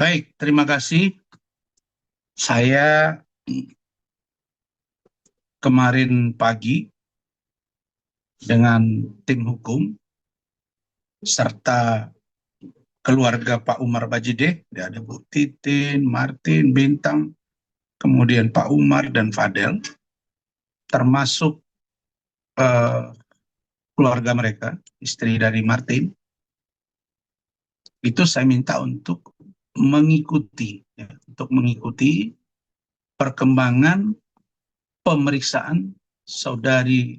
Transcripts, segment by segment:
Baik, terima kasih. Saya kemarin pagi dengan tim hukum serta keluarga Pak Umar Bajide, ada Bu Titin, Martin, Bintang, kemudian Pak Umar dan Fadel, termasuk eh, keluarga mereka, istri dari Martin, itu saya minta untuk mengikuti perkembangan pemeriksaan saudari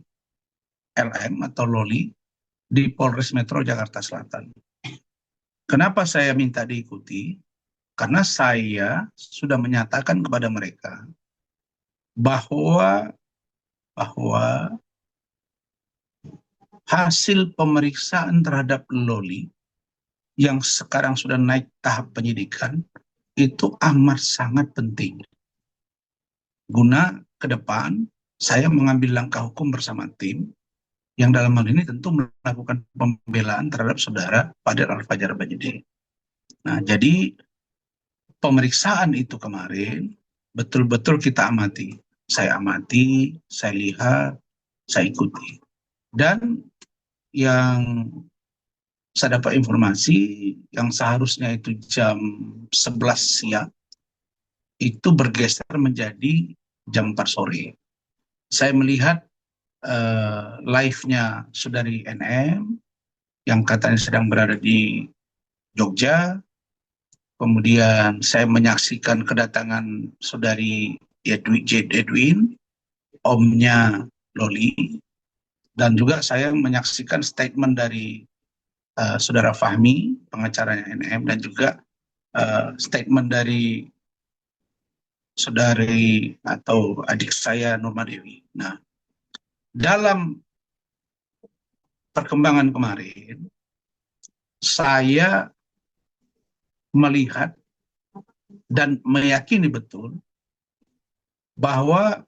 LM atau Loli di Polres Metro Jakarta Selatan. Kenapa saya minta diikuti? Karena saya sudah menyatakan kepada mereka bahwa hasil pemeriksaan terhadap Loli yang sekarang sudah naik tahap penyidikan itu amat sangat penting. Guna ke depan saya mengambil langkah hukum bersama tim yang dalam hal ini tentu melakukan pembelaan terhadap saudara Fadel Al-Fajar Bajide. Nah, jadi pemeriksaan itu kemarin betul-betul kita amati. Saya amati, saya lihat, saya ikuti. Dan yang saya dapat informasi yang seharusnya itu jam 11 siang itu bergeser menjadi jam 4 sore. Saya melihat live-nya saudari NM yang katanya sedang berada di Jogja. Kemudian saya menyaksikan kedatangan saudari Edwin, omnya Loli, dan juga saya menyaksikan statement dari saudara Fahmi, pengacaranya NM, dan juga statement dari saudari atau adik saya Nurma Dewi. Nah, dalam perkembangan kemarin, saya melihat dan meyakini betul bahwa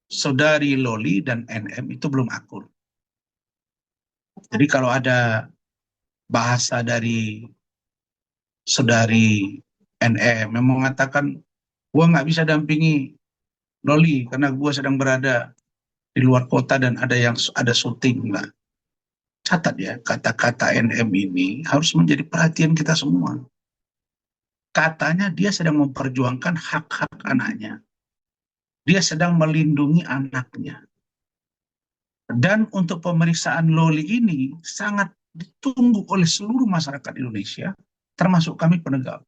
saudari Loli dan NM itu belum akur. Jadi kalau ada bahasa dari saudari NM yang mengatakan, gua nggak bisa dampingi Loli karena gua sedang berada di luar kota dan ada syuting. Nah, catat ya, kata-kata NM ini harus menjadi perhatian kita semua. Katanya dia sedang memperjuangkan hak-hak anaknya. Dia sedang melindungi anaknya. Dan untuk pemeriksaan Loli ini sangat ditunggu oleh seluruh masyarakat Indonesia, termasuk kami penegak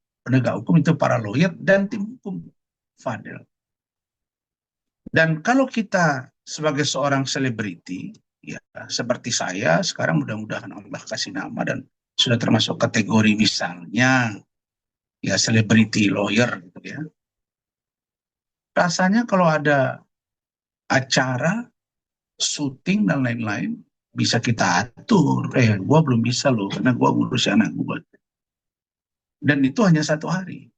hukum itu para lawyer dan tim hukum Fadel. Dan kalau kita sebagai seorang selebriti, ya seperti saya, sekarang mudah-mudahan Allah kasih nama dan sudah termasuk kategori misalnya, ya selebriti lawyer gitu ya. Rasanya kalau ada acara, syuting dan lain-lain, bisa kita atur. Gua belum bisa loh, karena gua ngurus anak gua. Dan itu hanya 1 hari.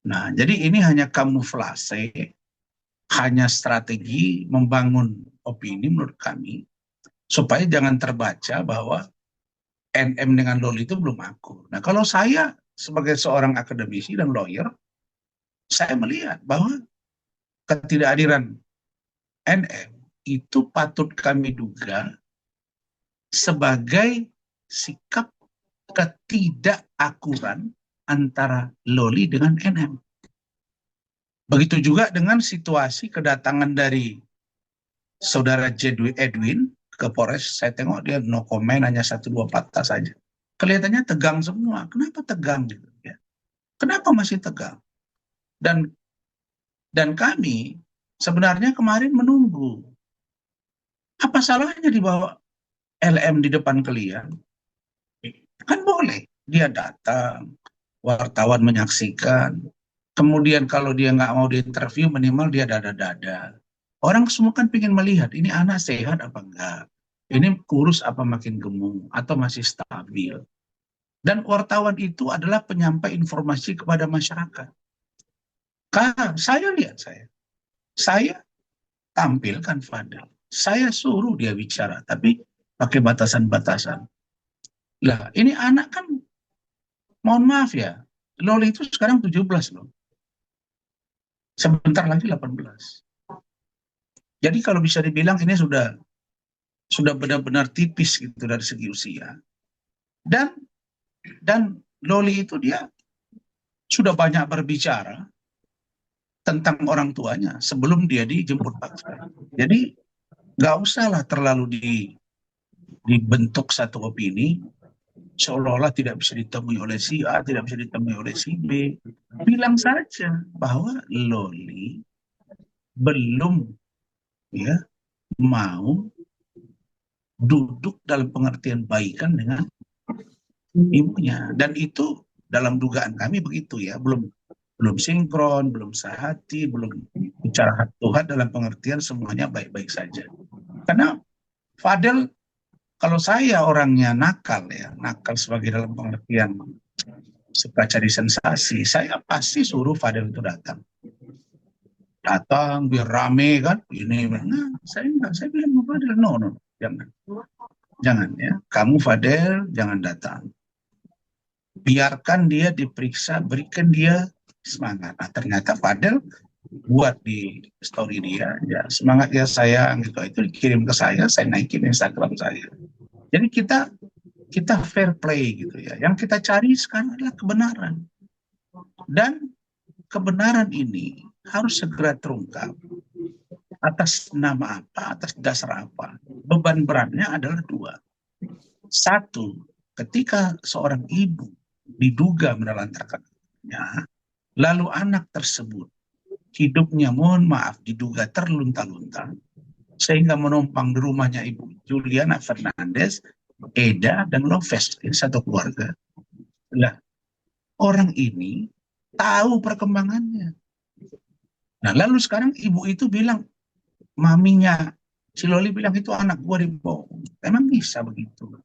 Nah, jadi ini hanya kamuflase, hanya strategi membangun opini menurut kami, supaya jangan terbaca bahwa NM dengan Loli itu belum akur. Nah, kalau saya sebagai seorang akademisi dan lawyer, saya melihat bahwa ketidakhadiran NM itu patut kami duga sebagai sikap ketidakakuran antara Loli dengan NM. Begitu juga dengan situasi kedatangan dari saudara Edwin ke Polres. Saya tengok dia no comment, hanya 1-2 patah saja. Kelihatannya tegang semua. Kenapa tegang gitu ya? Kenapa masih tegang? Dan kami sebenarnya kemarin menunggu. Apa salahnya dibawa LM di depan kalian? Kan boleh. Dia datang, wartawan menyaksikan. Kemudian kalau dia nggak mau diinterview, minimal dia dada-dada. Orang semua kan pengen melihat, ini anak sehat apa enggak? Ini kurus apa makin gemuk? Atau masih stabil? Dan wartawan itu adalah penyampai informasi kepada masyarakat. Saya lihat saya tampilkan Fadel. Saya suruh dia bicara, tapi pakai batasan-batasan. Lah, ini anak kan, mohon maaf ya, Loli itu sekarang 17 loh. Sebentar lagi 18. Jadi kalau bisa dibilang ini sudah benar-benar tipis gitu dari segi usia. Dan Loli itu dia sudah banyak berbicara tentang orang tuanya sebelum dia dijemput paksa. Jadi nggak usahlah terlalu dibentuk satu opini seolah-olah tidak bisa ditemui oleh si A, tidak bisa ditemui oleh si B. Bilang saja bahwa Loli belum ya mau duduk dalam pengertian baikan dengan ibunya, dan itu dalam dugaan kami begitu ya, belum sinkron, belum sehati, belum bicara hati Tuhan dalam pengertian semuanya baik-baik saja. Karena Fadel, kalau saya orangnya nakal ya, nakal sebagai dalam pengertian suka cari sensasi, saya pasti suruh Fadel itu datang biar rame kan, ini nah, saya enggak, saya bilang sama Fadel, no, jangan ya, kamu Fadel jangan datang, biarkan dia diperiksa, berikan dia semangat. Nah, ternyata Fadel buat di story dia, ya semangat ya sayang gitu, itu dikirim ke saya naikin Instagram saya. Jadi kita fair play gitu ya. Yang kita cari sekarang adalah kebenaran, dan kebenaran ini harus segera terungkap. Atas nama apa, atas dasar apa? Beban beratnya adalah dua. Satu, ketika seorang ibu diduga menelantarkan anaknya, lalu anak tersebut hidupnya, mohon maaf, diduga terlunta-lunta, sehingga menumpang di rumahnya Ibu Juliana Fernandez, Eda, dan Loves. Ini satu keluarga. Lah, orang ini tahu perkembangannya. Nah, lalu sekarang ibu itu bilang, maminya si Loli bilang itu anak gua dibohong. Emang bisa begitu?